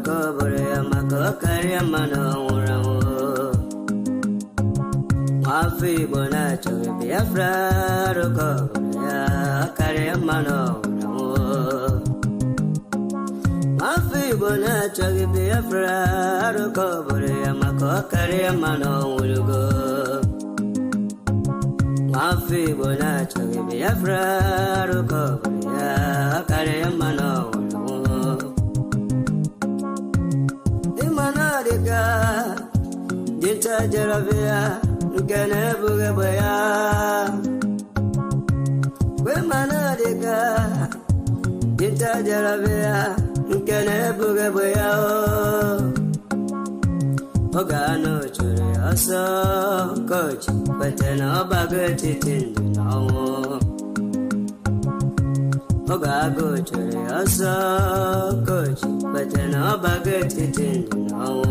Korea Makokaria Mano Mafi Bonacho Biafra Korea Karia Mano Mafi Bonacho Biafra Korea Makokaria Mano Mafi Bonacho Biafra Korea Karia Mano Dinta Jaravia, Ganabugabaya. Wemanadiga, Dinta Jaravia, Ganabugabaya. Ogano Churiaso, coach, but then a baggage in the now. Ogago Churiaso, coach, but then a baggage in the now.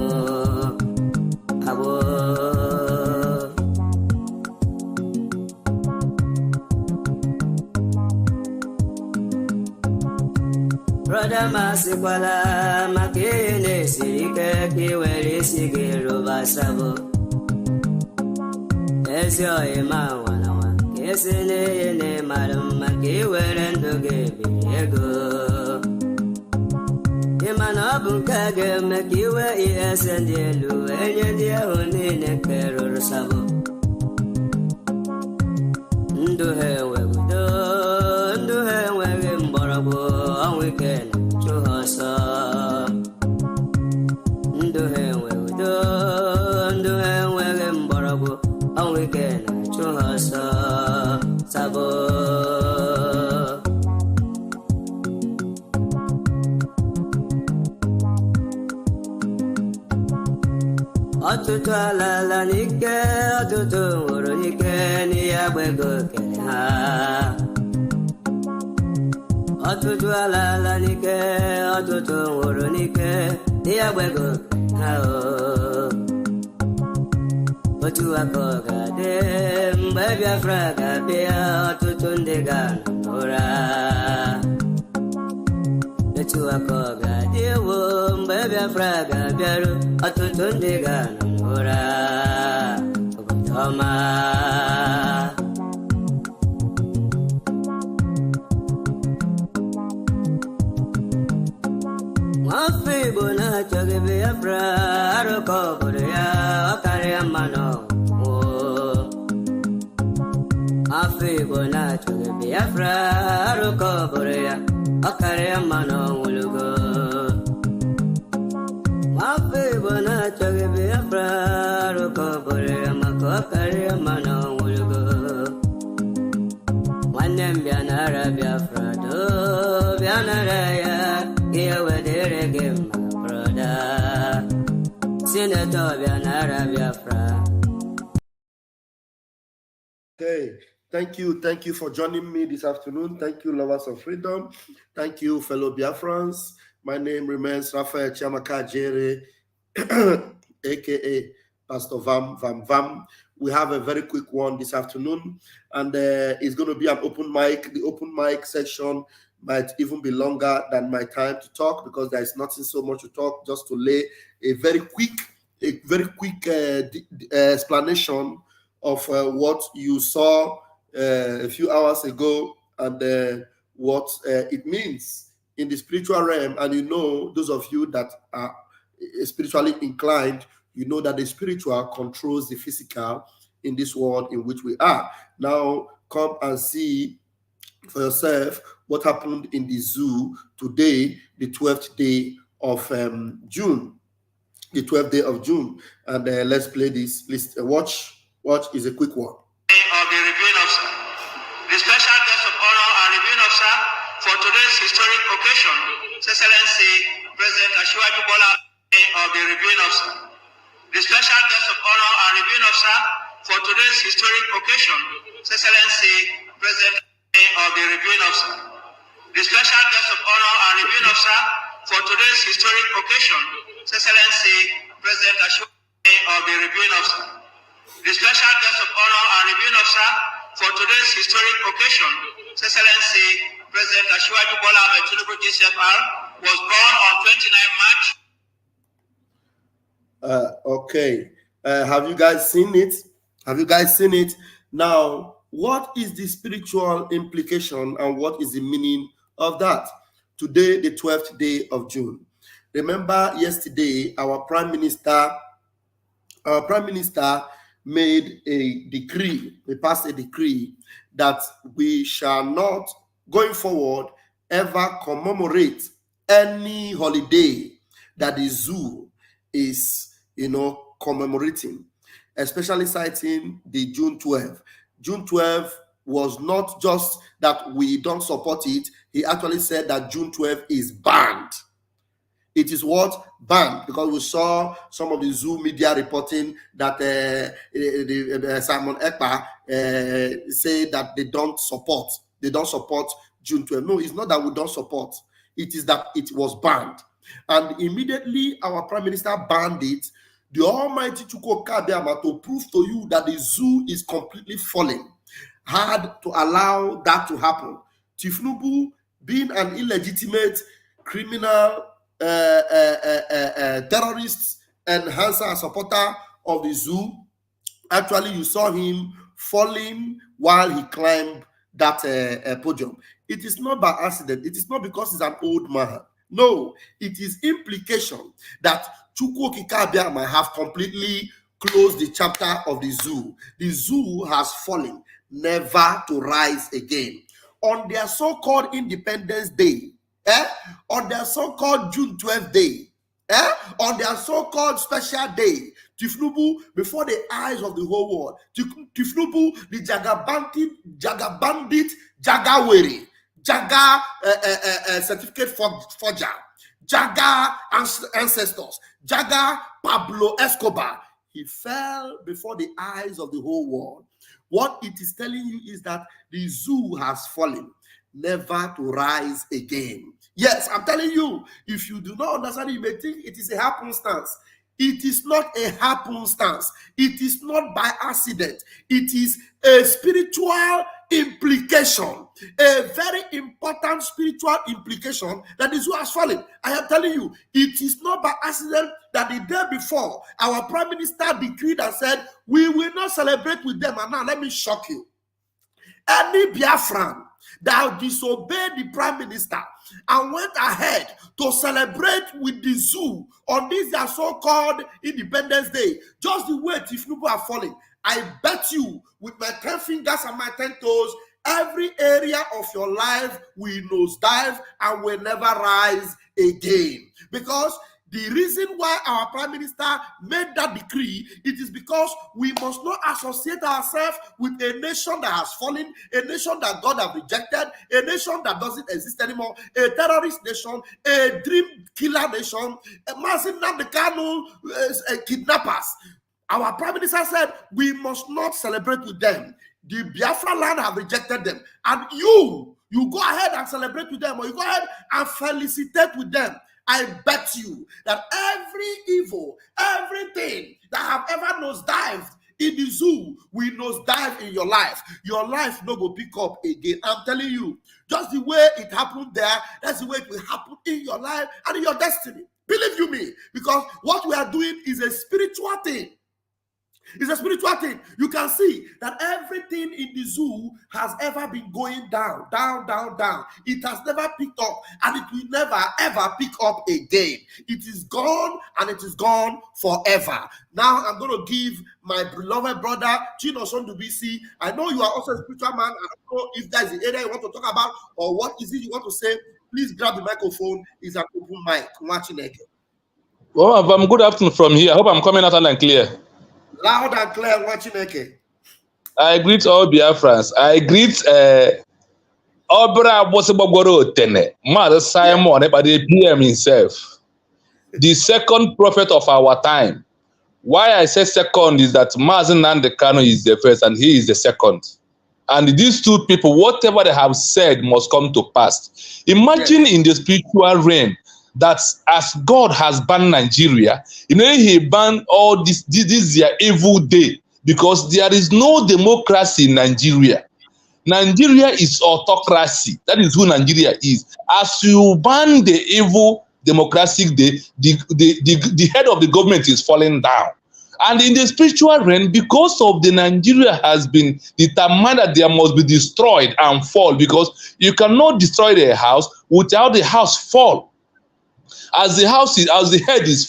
Brother Masikwala Makine Sirike Kiweli Sigiru Basabo Ezio Ima Wanawa Kesine Ne Madam Makiwelendo Gebiego Imanabu Kage Makiwe Esendelu Enyandia Unine Kero Sabo Nduhe Wegudo Nduhe Wegimborabo Weekend to Hossa Nduhe Wegudo Nduhe Wegimborabo a weekend to Hossa Sabo Atutu alala nike, atutu uru nike, ni abwego kene ha. Atutu alala nike, atutu uru nike, ni abwego kene ha o. Otu akoga de, mbebi afraga bia, atutu ndega nora. Otu akoga de wo, mbebi afraga biaru, atutu ndega nora. Obutoma. Mafi bona choge Biafra, aroko boreya, akaria mano. Mafi bona choge Biafra, aroko boreya, akaria mano ulugo. Mafi bona choge Biafra, aroko boreya, mako akaria mano ulugo. Wanem bianara Biafra do, bianara ya. Here where they reggae, my brother. Senator Bianara Biafra. Okay, thank you for joining me this afternoon. Thank you, lovers of freedom. Thank you, fellow Biafrans. My name remains Raphael Chiamaka Jere, aka Pastor Vam. We have a very quick one this afternoon, and it's going to be an open mic. The open mic section might even be longer than my time to talk because there is nothing so much to talk, just to lay a very quick explanation of what you saw a few hours ago and what it means in the spiritual realm. And you know, those of you that are spiritually inclined, you know that the spiritual controls the physical in this world in which we are. Now, come and see for yourself what happened in the zoo today, the 12th day of June. The 12th day of June. And let's play this. Please watch. Watch is a quick one. Of the reviewing officer. The special guest of honor and reviewing officer for today's historic occasion, His Excellency President Asiwaju Bola of the reviewing officer. The special guest of honor and reviewing officer for today's historic occasion, His Excellency President of the reviewing officer. The special guest of honor and reviewing officer for today's historic occasion, His Excellency President Asiwaju of the reviewing officer. The special guest of honor and reviewing officer for today's historic occasion, His Excellency President Asiwaju Bola Tifnubu GCFR, was born on 29 March Okay. Have you guys seen it? Have you guys seen it? Now, what is the spiritual implication and what is the meaning of that? Today, the 12th day of June. Remember yesterday, our Prime Minister made a decree, he passed a decree that we shall not, going forward, ever commemorate any holiday that the zoo is, commemorating, especially citing the June 12th. June 12th was not just that we don't support it, he actually said that June 12th is banned. It is what? Banned, because we saw some of the zoo media reporting that Simon Ekpa say that they don't support June 12th. No, it's not that we don't support. It is that it was banned. And immediately our Prime Minister banned it. The Almighty Chukwu Kabiama, to prove to you that the zoo is completely falling, had to allow that to happen. Tifnubu, being an illegitimate criminal terrorist enhancer and supporter of the zoo, actually you saw him falling while he climbed that podium. It is not by accident. It is not because he's an old man. No, it is implication that Chukwu Okike might have completely closed the chapter of the zoo. The zoo has fallen, never to rise again. On their so-called Independence Day, on their so-called June 12th day, on their so-called special day, Tifnubu, before the eyes of the whole world, Tifnubu, the Jaga bandit, Jagawere, Jaga certificate forger, Jaga ancestors, Jaga Pablo Escobar, he fell before the eyes of the whole world. What it is telling you is that the zoo has fallen, never to rise again. Yes, I'm telling you, if you do not understand it, you may think it is a happenstance. It is not a happenstance. It is not by accident. It is a spiritual implication, a very important spiritual implication that the zoo has fallen. I am telling you, it is not by accident that the day before, our Prime Minister decreed and said, we will not celebrate with them. And now let me shock you. Any Biafran that disobeyed the Prime Minister and went ahead to celebrate with the zoo on this their so-called Independence Day, just the way Tifnubu are falling, I bet you with my 10 fingers and my 10 toes, every area of your life will nosedive and will never rise again. Because the reason why our Prime Minister made that decree, it is because we must not associate ourselves with a nation that has fallen, a nation that God has rejected, a nation that doesn't exist anymore, a terrorist nation, a dream killer nation, a massive Namdekanu kidnappers. Our Prime Minister said we must not celebrate with them. The Biafra land have rejected them. And you go ahead and celebrate with them, or you go ahead and felicitate with them. I bet you that every evil, everything that have ever nosedived in the zoo will nosedive in your life. Your life no go pick up again. I'm telling you, just the way it happened there, that's the way it will happen in your life and in your destiny. Believe you me, because what we are doing is a spiritual thing. It's a spiritual thing. You can see that everything in the zoo has ever been going down, down, down, down. It has never picked up, and it will never, ever pick up again. It is gone, and it is gone forever. Now, I'm going to give my beloved brother, Chino Sondubisi. I know you are also a spiritual man. I don't know if that is the area you want to talk about, or what is it you want to say. Please grab the microphone. It's an open mic. Watching again. Well, good afternoon from here. I hope I'm coming out loud and clear. Loud and clear, watching again. I greet all Biafrans. I greet Obra Bosebogoro Tene, Mother Simon, the PM himself, the second prophet of our time. Why I say second is that Mazen Nandekano is the first and he is the second. And these two people, whatever they have said must come to pass. Imagine in the spiritual realm that as God has banned Nigeria, he banned all this is their evil day, because there is no democracy in Nigeria. Nigeria is autocracy. That is who Nigeria is. As you ban the evil democratic day, the head of the government is falling down. And in the spiritual realm, because of the Nigeria has been determined that there must be destroyed and fall, because you cannot destroy the house without the house fall. As the head is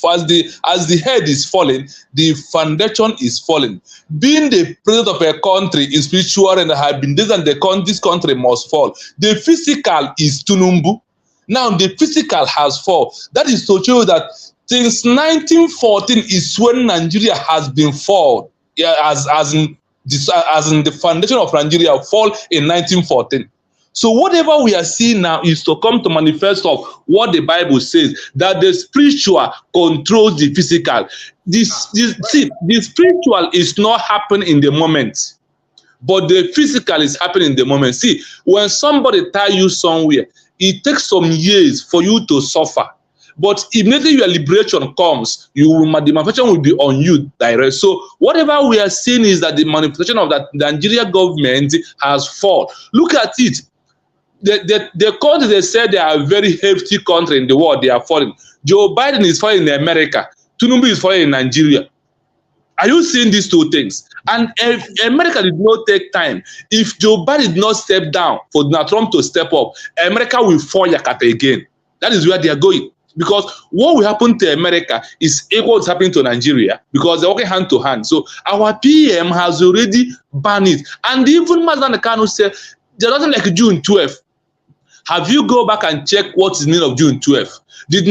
falling, the foundation is falling. Being the president of a country in spiritual and have been this, and this country must fall. The physical is Tifnubu. Now the physical has fallen. That is to show that since 1914 is when Nigeria has been fall. Yeah, as in the foundation of Nigeria fall in 1914. So whatever we are seeing now is to come to manifest of what the Bible says, that the spiritual controls the physical. The spiritual is not happening in the moment, but the physical is happening in the moment. See, when somebody tie you somewhere, it takes some years for you to suffer. But immediately your liberation comes, the manifestation will be on you direct. So whatever we are seeing is that the manifestation of that Nigeria government has fallen. Look at it. The country they said they are a very hefty country in the world, they are falling. Joe Biden is falling in America. Tifnubu is falling in Nigeria. Are you seeing these two things? And if America did not take time, if Joe Biden did not step down for Donald Trump to step up, America will fall Yakata again. That is where they are going. Because what will happen to America is equal to happening to Nigeria, because they're working hand to hand. So our PM has already banned it. And even Mazdan Kanu said, there's nothing like June 12th. Have you go back and check what is the meaning of June 12th? Did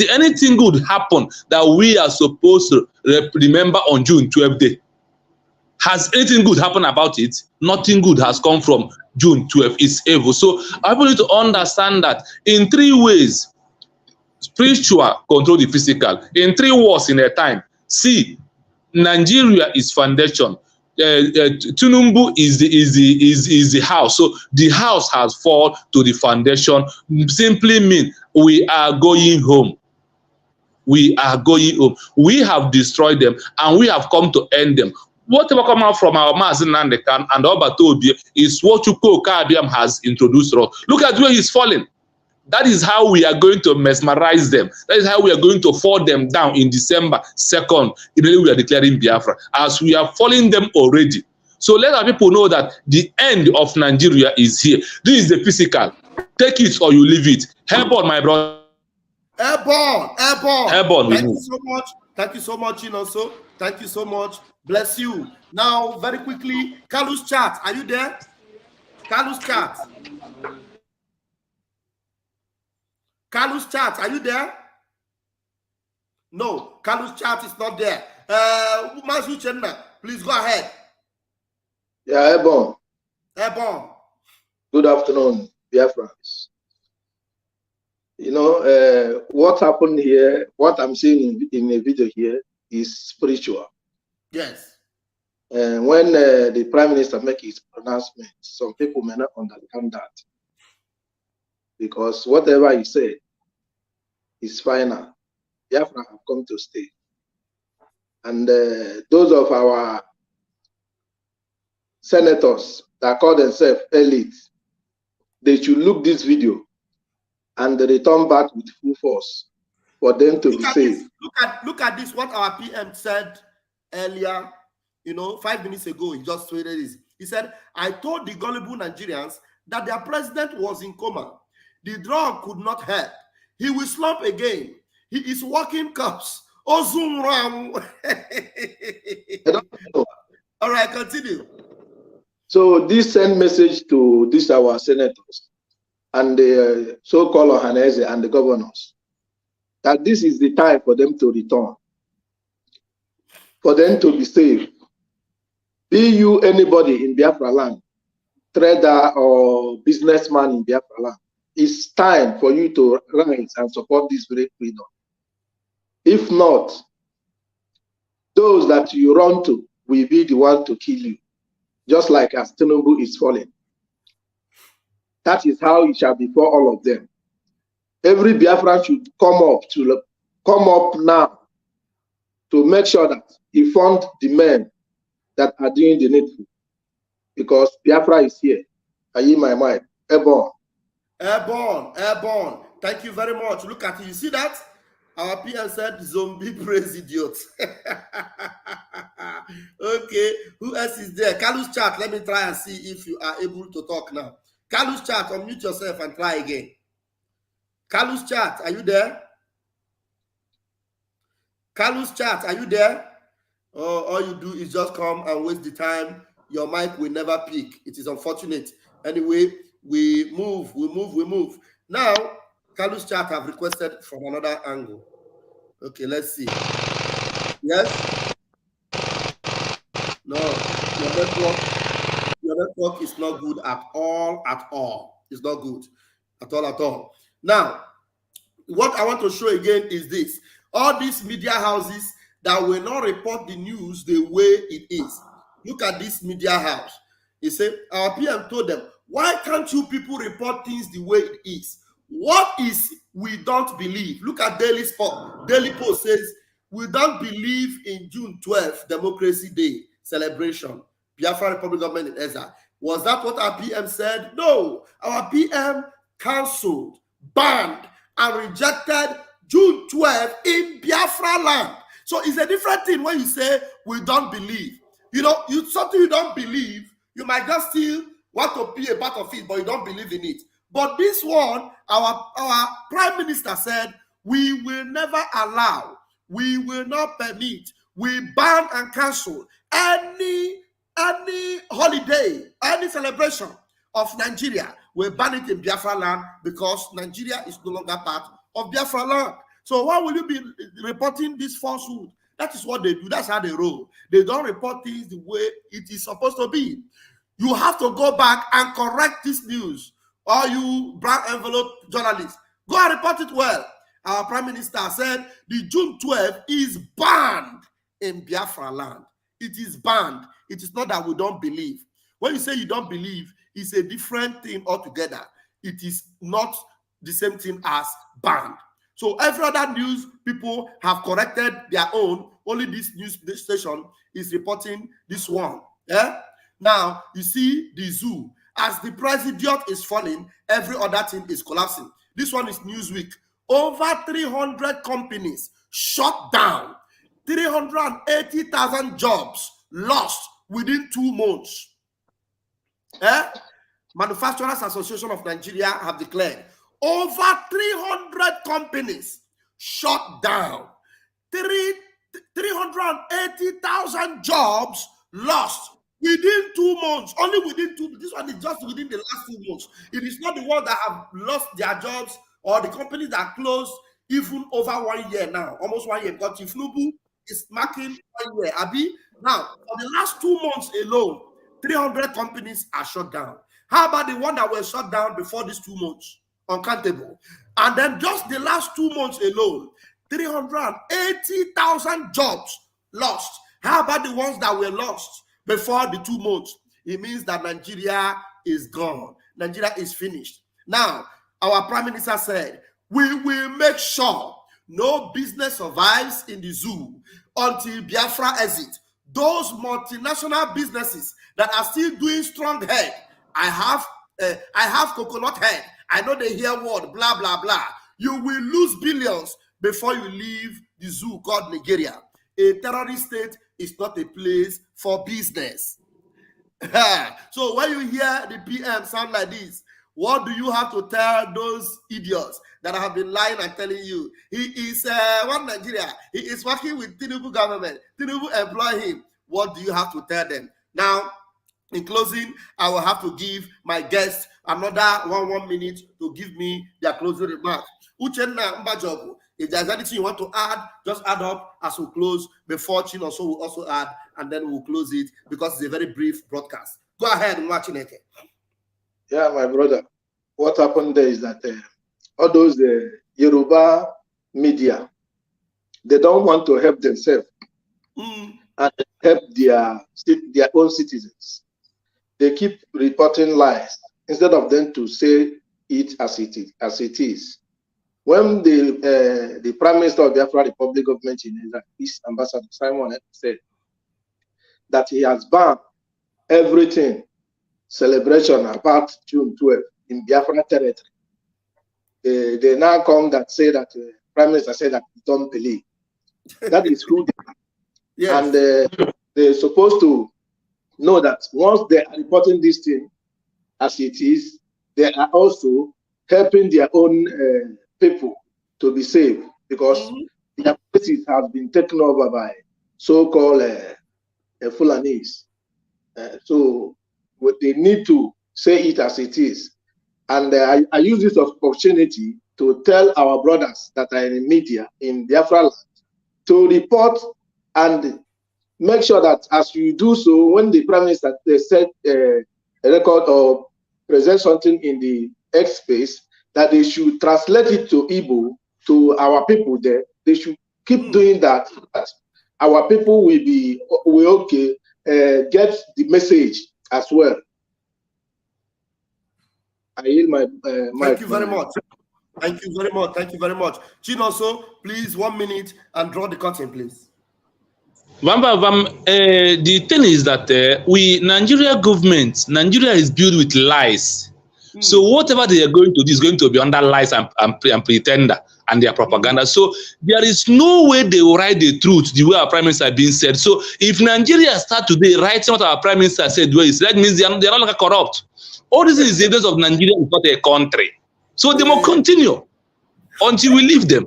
anything good happen that we are supposed to remember on June 12th day? Has anything good happened about it? Nothing good has come from June 12th. It's evil. So I want you to understand that in three ways, spiritual control the physical. In three words in a time. See, Nigeria is foundation. Tifnubu is the house. So the house has fallen to the foundation. Simply mean we are going home. We are going home. We have destroyed them and we have come to end them. Whatever come out from our Mazin Nandekan and Obatobi is what Chukwuka Abiam has introduced us. Look at where he's falling. That is how we are going to mesmerize them. That is how we are going to fall them down in December 2nd. Immediately we are declaring Biafra, as we are falling them already. So let our people know that the end of Nigeria is here. This is the physical. Take it or you leave it. Help on, my brother. Airborne. Airborne. Thank you so much. Thank you so much, Inoso. Thank you so much. Bless you. Now, very quickly, Carlos Chat, are you there? Carlos Chat. Carlos Chat, are you there? No, Carlos Chat is not there. Masu Chenna, please go ahead. Yeah, Airborne. Airborne. Good afternoon, dear friends. You know, what happened here, what I'm seeing in the video here is spiritual. Yes. When the Prime Minister makes his pronouncement, some people may not understand that. Because whatever he said is final. Biafra have come to stay. And those of our senators that call themselves elites, they should look this video and return back with full force for them to be safe. Look at this, what our PM said earlier, 5 minutes ago. He just tweeted this. He said, I told the gullible Nigerians that their president was in coma. The drug could not help. He will slump again. He is walking cups. Ozum Ram. All right, continue. So this send message to our senators and the so-called Ohanese and the governors that this is the time for them to return, for them to be safe. Be you anybody in Biafra land, trader or businessman in Biafra land, it's time for you to rise and support this great freedom. If not, those that you run to will be the one to kill you, just like as Tifnubu is falling. That is how it shall be for all of them. Every Biafran should come up now to make sure that he fund the men that are doing the needful, because Biafra is here. I hear my mind. Airborne. Airborne. Thank you very much. Look at it. You see that? Our PM said zombie praise idiot. Okay, who else is there? Carlos Chat, let me try and see if you are able to talk now. Carlos Chat, unmute yourself and try again. Carlos Chat, are you there? Carlos Chat, are you there? All you do is just come and waste the time. Your mic will never pick. It is unfortunate. Anyway, we move. Now, Carlos Chat have requested from another angle. Okay, let's see. Yes? No, your network is not good at all. It's not good at all. Now, what I want to show again is this. All these media houses that will not report the news the way it is. Look at this media house. He said, our PM told them, why can't you people report things the way it is? What is we don't believe? Look at Daily Sport. Daily Post says, we don't believe in June 12th, Democracy Day celebration. Biafra Republic Government in Ezra. Was that what our PM said? No. Our PM cancelled, banned, and rejected June 12th in Biafra land. So it's a different thing when you say we don't believe. You know, something you don't believe, you might just still want to be a part of it, but you don't believe in it. But this one, our Prime Minister said, we will never allow, we will not permit, we ban and cancel any holiday, any celebration of Nigeria. We ban it in Biafra land because Nigeria is no longer part of Biafra land. So why will you be reporting this falsehood? That is what they do. That's how they roll. They don't report things the way it is supposed to be. You have to go back and correct this news. Or you brown envelope journalists, go and report it well. Our Prime Minister said the June 12th is banned in Biafra land. It is banned. It is not that we don't believe. When you say you don't believe, it's a different thing altogether. It is not the same thing as banned. So every other news people have corrected their own. Only this news station is reporting this one. Yeah. Now you see the zoo. As the president is falling, every other thing is collapsing. This one is Newsweek. Over 300 companies shut down. 380,000 jobs lost within 2 months. Manufacturers Association of Nigeria have declared over 300 companies shut down. 380,000 jobs lost within 2 months. Only within 2 months. This one is just within the last 2 months. It is not the ones that have lost their jobs or the companies that are closed even over 1 year now. Almost 1 year. Because Tifnubu is marking 1 year. Abi, now, for the last 2 months alone, 300 companies are shut down. How about the one that were shut down before these 2 months? Uncountable. And then just the last 2 months alone, 380,000 jobs lost. How about the ones that were lost before the 2 months? It means that Nigeria is gone. Nigeria is finished. Now, our Prime Minister said, we will make sure no business survives in the zoo until Biafra exit. Those multinational businesses that are still doing strong head, I have coconut head. I know they hear word, blah, blah, blah. You will lose billions before you leave the zoo called Nigeria. A terrorist state is not a place for business. So when you hear the PM sound like this, what do you have to tell those idiots that have been lying and telling you he is one Nigeria, he is working with Tinubu government, Tinubu employ him? What do you have to tell them? Now, in closing, I will have to give my guests another 1 minute to give me their closing remarks. Uchenna Mbajogu, if there's anything you want to add, just add up as we close. Before Chin also will also add, and then we'll close it because it's a very brief broadcast. Go ahead, Mwachineke. Yeah, my brother. What happened there is that all those Yoruba media, they don't want to help themselves and help their own citizens. They keep reporting lies instead of them to say it as it is. When the Prime Minister of the Biafra Republic Government in Israel, Peace Ambassador Simon, said that he has banned everything celebration about June 12th in Biafra territory. they now come that say that Prime Minister said that they don't believe. That is who they are. Yes. And they're supposed to know that once they are reporting this thing as it is, they are also helping their own people to be saved, because their places have been taken over by so-called Fulanis. So they need to say it as it is. And I use this opportunity to tell our brothers that are in the media in Biafra land to report and make sure that as you do so, when the Prime Minister set a record or present something in the X space, that they should translate it to Igbo, to our people there. They should keep doing that. Our people will get the message as well. I yield my Thank you very much. Thank you very much. Thank you very much. Chinoso, please, 1 minute and draw the curtain, please. The thing is that Nigeria government, Nigeria is built with lies. So whatever they are going to do is going to be under lies and pretender and their propaganda. So there is no way they will write the truth the way our Prime Minister has been said. So if Nigeria start today writing what our Prime Minister said, that means they are not longer corrupt. All this is the evidence of Nigeria is not a country. So they will continue until we leave them.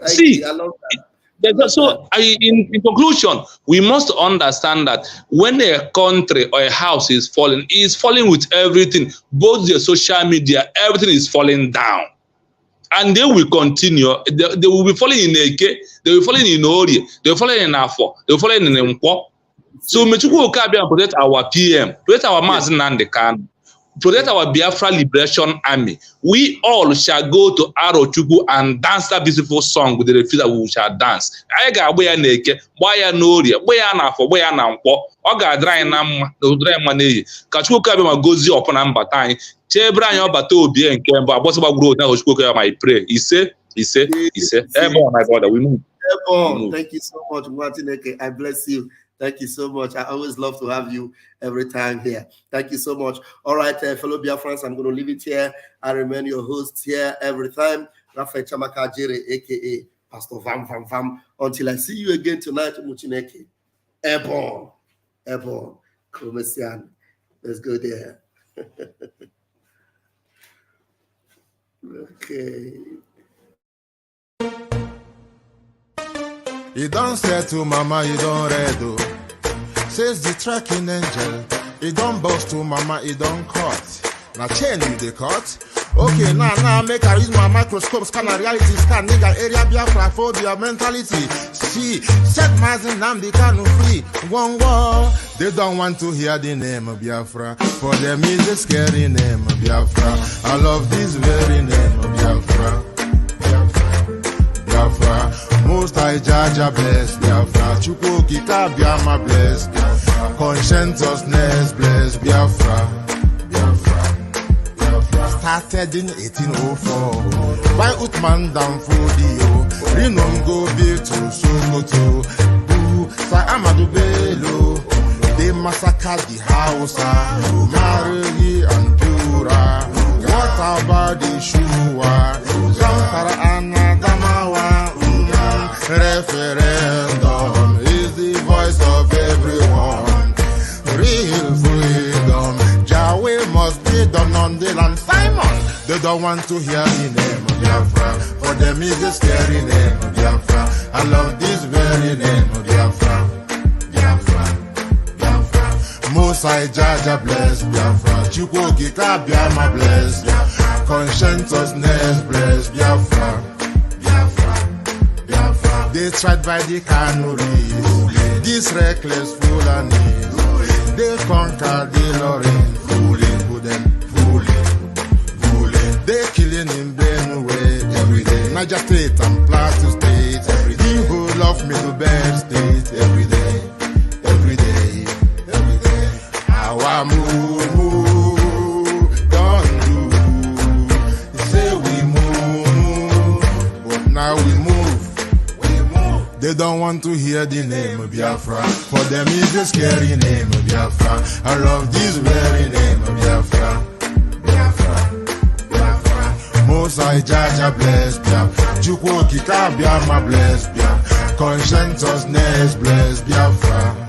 See, I love that. So in conclusion, we must understand that when a country or a house is falling with everything, both the social media, everything is falling down. And they will continue. They will be falling in Eke, they will be falling in Ori, they will be falling in Afo, they will be falling in Nkwo. So Mechuku Okabi protect our PM, protect our Mazi Nnamdi Kanu, protect our Biafra Liberation Army. We all shall go to Arochukwu and dance that beautiful song with the refuse that we shall dance. I got boya neke, boya nori, boya na for boya na nkwo. Oga dry na dry money. Kachuku Okabi ma gozi upon ambatani. Chebra yo bato obi nke mba abosoba grow na Kachuku Okabi ma pray. He say. Ebon, my brother, we move. Ebon, thank you so much, Martineke. I bless you. Thank you so much. I always love to have you every time here. Thank you so much. All right, fellow Biafrans, I'm going to leave it here. I remain your host here every time, Rafael Chamaka Jere, a.k.a. Pastor Vam. Until I see you again tonight, Muchineke. Ebon. Komesian. Let's go there. Okay. You don't say to mama, you don't redo. Says the tracking angel. You don't boast to mama, you don't cut. Now chain you the cut. Okay, now make I use my microscope, scan a reality, scan nigga area Biafra phobia mentality. See, set Mazi Nnamdi Kanu free. One war. They don't want to hear the name of Biafra. For them is a scary name of Biafra. I love this very name of Biafra. Most I Jaja bless Biafra. Chukwu Okike Abiama bless Biafra. Conscientiousness bless Biafra. Started in 1804 by Uthman Danfodio. Rinom go built to Sokoto. Sir Amadou Bello. They massacred the Hausa, Marili and Pura. What about the Shua? Zamfara and Adamawa. Referendum is the voice of everyone. Real freedom, Yahweh must be done on the land. Simon, they don't want to hear the name of Biafra. For them is a scary name of Biafra. I love this very name of Biafra. Most I Jaja bless Biafra. Chukwu Okike Abiama bless Biafra. Conscientiousness bless Biafra. They tried by the canories, these reckless Fulanis. They conquered the Lorraine, fooling. They killing in Benue every day. Niger State and Plateau State every day. The whole of Middle Belt State every day. Our move, don't do. Say we move, but now we move. They don't want to hear the name of Biafra. For them is the scary name of Biafra. I love this very name of Biafra. Mosai Jaja bless Biafra. Chukwu Okike Abiama bless Biafra. Conscientiousness bless Biafra.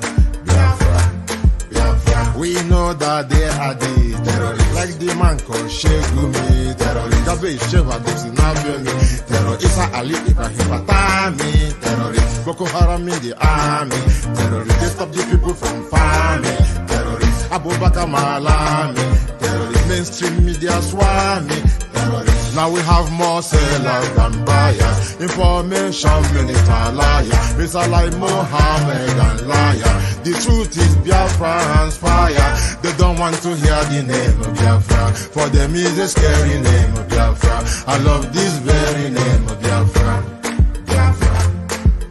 We know that they are the terrorists, like the man called Shegumi, terrorist. Gabe Sheva Dexinabi, terrorist. Isa Ali Ibrahim Batami, terrorist. Boko Haram in the army, terrorist. They stop the people from farming, terrorist. Abubakar Malami, terrorist. Mainstream media swami, terrorist. Now we have more sellers than buyers. Information minister liar. Mr. like Mohammed and liar. The truth is Biafra hands fire. They don't want to hear the name of Biafra. For them is a scary name of Biafra. I love this very name of Biafra. Biafra,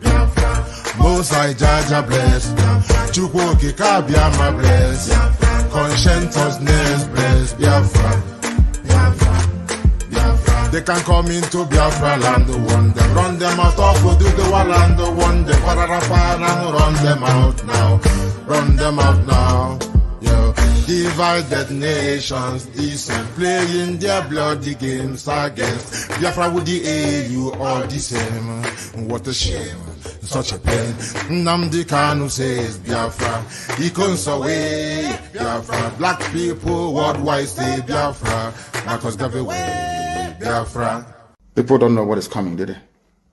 Biafra. Mosai Jaja bless. Chukwu Okike Abiama bless. Conscientiousness bless Biafra. They can come into Biafra land, one them run them out of do the land, one them run them out now, run them out now. Yo, divided nations, decent, playing their bloody games against Biafra with the AU all the same. What a shame, such a pain. Nnamdi Kanu says Biafra, he comes away Biafra. Black people worldwide say Biafra, Marcus gave away. Biafra. People don't know what is coming, do they?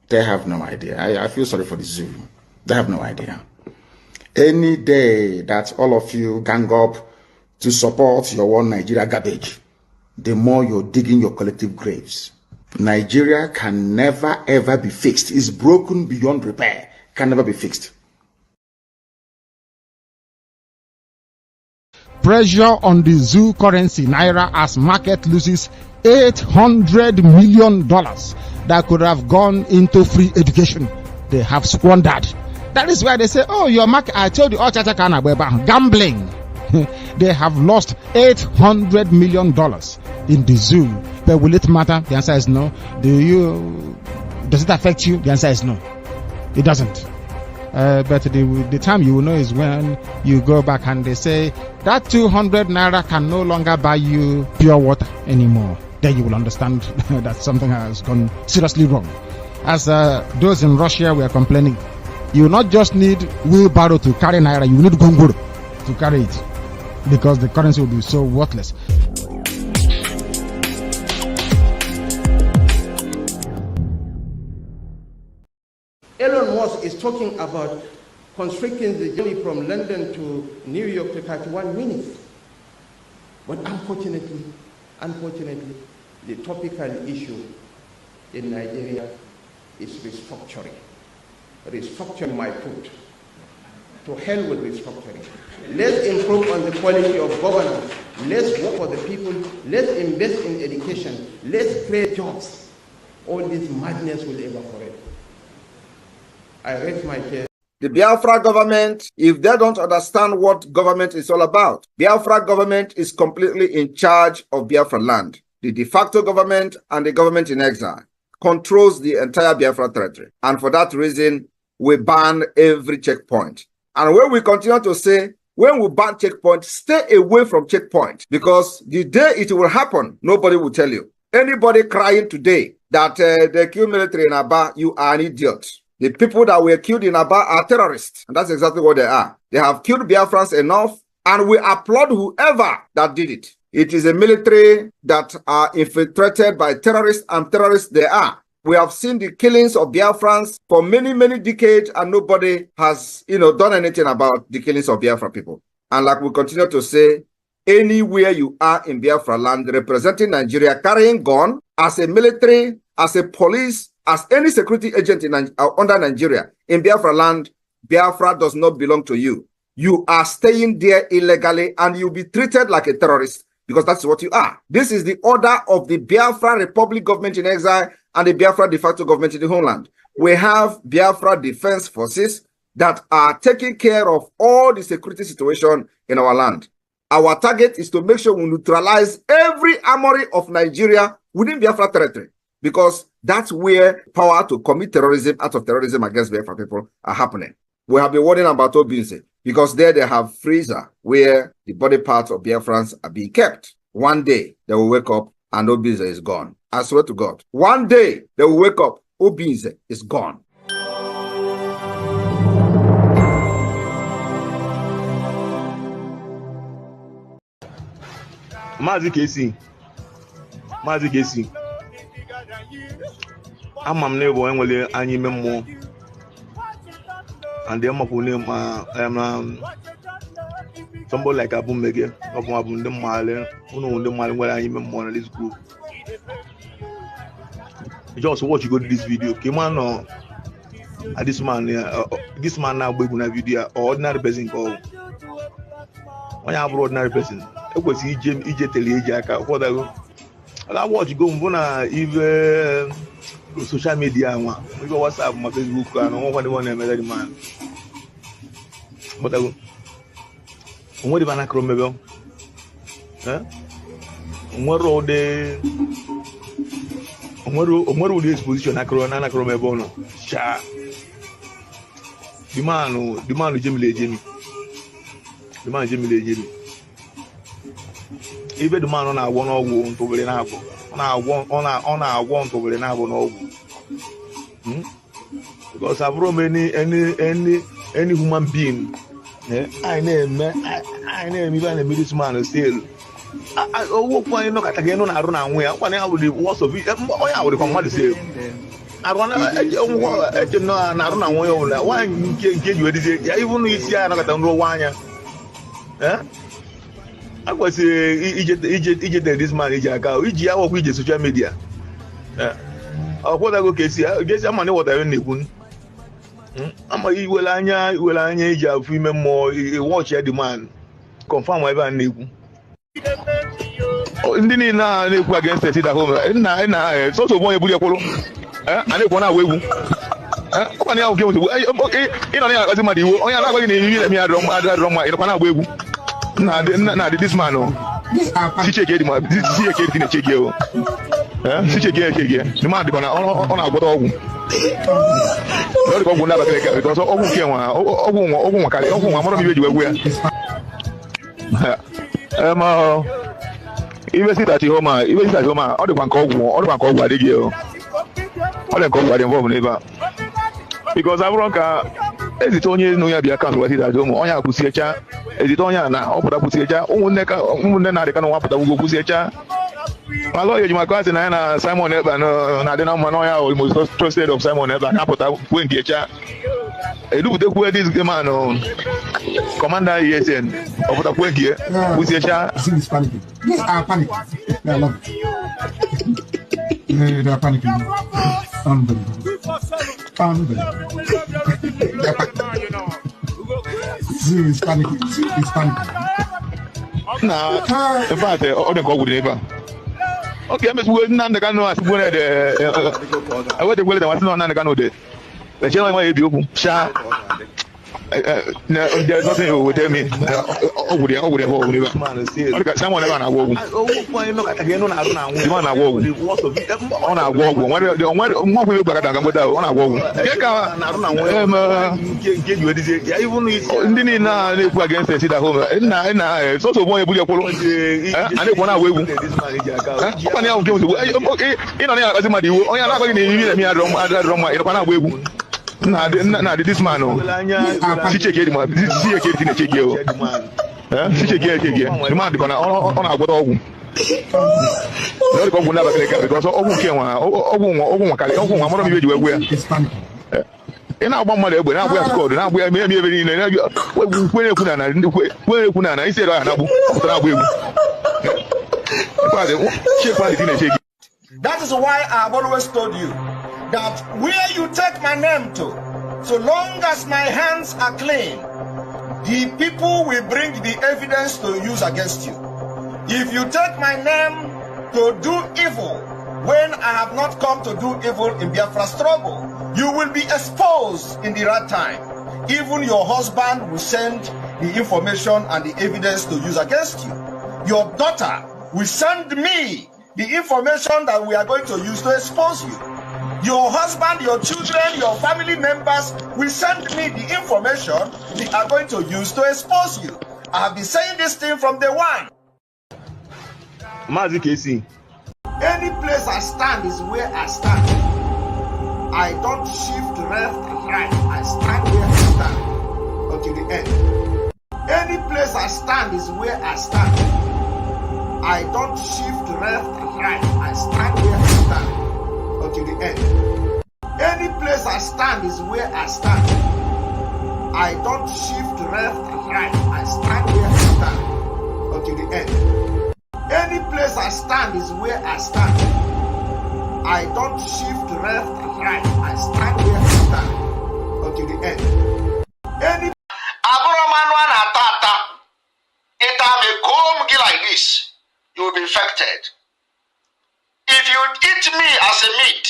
They have no idea. I feel sorry for the zoo. They have no idea. Any day that all of you gang up to support your one Nigeria garbage, the more you're digging your collective graves. Nigeria can never ever be fixed. It's broken beyond repair. Can never be fixed. Pressure on the zoo currency Naira as market loses $800 million that could have gone into free education. They have squandered. That is why they say, oh, your market, I told you, gambling. They have lost $800 million in the zoo. But will it matter? The answer is no. Does it affect you? The answer is no. It doesn't. But the time you will know is when you go back and they say that 200 Naira can no longer buy you pure water anymore. Then you will understand that something has gone seriously wrong. As those in Russia were complaining, you not just need wheelbarrow to carry Naira, you need gongoro to carry it because the currency will be so worthless. Elon Musk is talking about constricting the journey from London to New York to 31 minutes. But unfortunately, the topical issue in Nigeria is restructuring. Restructuring my foot. To hell with restructuring. Let's improve on the quality of governance. Let's work for the people. Let's invest in education. Let's create jobs. All this madness will evaporate. I raise my case. The Biafra government, if they don't understand what government is all about, Biafra government is completely in charge of Biafra land. The de facto government and the government in exile controls the entire Biafra territory. And for that reason, we ban every checkpoint. And when we continue to say, when we ban checkpoint, stay away from checkpoint, because the day it will happen, nobody will tell you. Anybody crying today that they kill military in Aba, you are an idiot. The people that were killed in Aba are terrorists. And that's exactly what they are. They have killed Biafrans enough, and we applaud whoever that did it. It is a military that are infiltrated by terrorists, and terrorists they are. We have seen the killings of Biafrans for many, many decades, and nobody has, done anything about the killings of Biafra people. And like we continue to say, anywhere you are in Biafra land representing Nigeria, carrying gun as a military, as a police, as any security agent under Nigeria in Biafra land, Biafra does not belong to you. You are staying there illegally, and you'll be treated like a terrorist because that's what you are. This is the order of the Biafra Republic government in exile and the Biafra de facto government in the homeland. We have Biafra Defense Forces that are taking care of all the security situation in our land. Our target is to make sure we neutralize every armory of Nigeria within Biafra territory, because that's where power to commit terrorism, acts of terrorism against Biafra people are happening. We have been warning about Obinze, because there they have freezer where the body parts of Biafrans are being kept. One day they will wake up and Obinze is gone. I swear to God. One day they will wake up. Obinze is gone. Mazi KC. Amam ne bo enwele anyi memmo. And the amapu name somebody like Abu Mege of Abu the Male, who the Male where I am on this group. Just watch you go to this video. Came on this man now going video or ordinary person call. When I have ordinary person, it was EJ Telejaka. What I watch go if social media we go WhatsApp, my Facebook, and all one man. But I what if I not remember? What road the exposition? I can't remember. No, cha. The man Jimmy. Even the man on our one or one to be enough. On our one to be enough no. Because I've run any human being. I name even a middleman still. I walk one look at again on our own way. One hour with the worst of it. I would come to say. I want to know an hour way. Why you can't get you a disease? Even if you are not at one. I was Egypt this man is a cow. Egypt, I work with the social media. What I go see, I guess I'm money what I need. I'm a Iwelanya job, women more, watch the man, confirm whatever I need. Oh, indeed, now I go against the city at home. And so to one Bulia Polo. I don't want to wait. One hour came to okay, you know, I was in oh, yeah, I'm going to wrong. Nah, this man, she check it, man. This is a case in a check you. She check it, the man on our bottom. Not go never because all who came even sit at home, all the one call what they give. All the call what involved never. Because I wrong is it only no ya be account what it at home on ya pusicha is it on ya na oputa pusicha umunne na de kan wa puta go pusicha my lawyer you my cousin na Simon Eba na de na man ya almost trusted of Simon Eba na puta when kecha e do the where this man commander ESN oputa when ke pusicha is panicking. Yes, I panic. I love it. They are panicking. Unbelievable. Zoo is panicking. It's panicking. Nah, in fact, all the go with neighbor. Okay, I'm just waiting on the canoe. I wait the way that was not on the canoe. The channel might be open. No, there's nothing you will tell me. Over there. Someone ever na walk. Again on our walk. On our walk. What will you back at on our walk? Get you a disease. Even now, they go against the city at home. It's also one of your polo. And they want to wait. Okay, you know, as a matter, oh, you're not going to be a nah, this man, she check it, man. This is a kid in a check you. She check it, the man on our bottom. Not go never because all who came I'm going to be where. And now, one mother, when I was called, now we are maybe in where Kunana, he said, that is why I've always told you that where you take my name to, so long as my hands are clean, the people will bring the evidence to use against you. If you take my name to do evil, when I have not come to do evil in Biafra struggle, you will be exposed in the right time. Even your husband will send the information and the evidence to use against you. Your daughter will send me the information that we are going to use to expose you. Your husband, your children, your family members will send me the information we are going to use to expose you. I have been saying this thing from day one. Mazi KC. Any place I stand is where I stand. I don't shift left and right. I stand where I stand until the end. Any place I stand is where I stand. I don't shift left and right. I stand where I stand until the end. Any place I stand is where I stand. I don't shift left and right. I stand where I stand until the end. Any place I stand is where I stand. I don't shift left and right. I stand where I stand until the end. Any it may comb like this, you will be infected. If you eat me as a meat,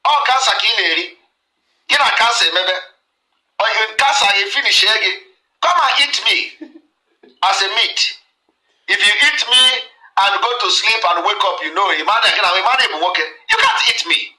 all cancer kineri, get a cancer maybe, or you cancer you finish again. Come and eat me as a meat. If you eat me and go to sleep and wake up, you know, you can't eat me.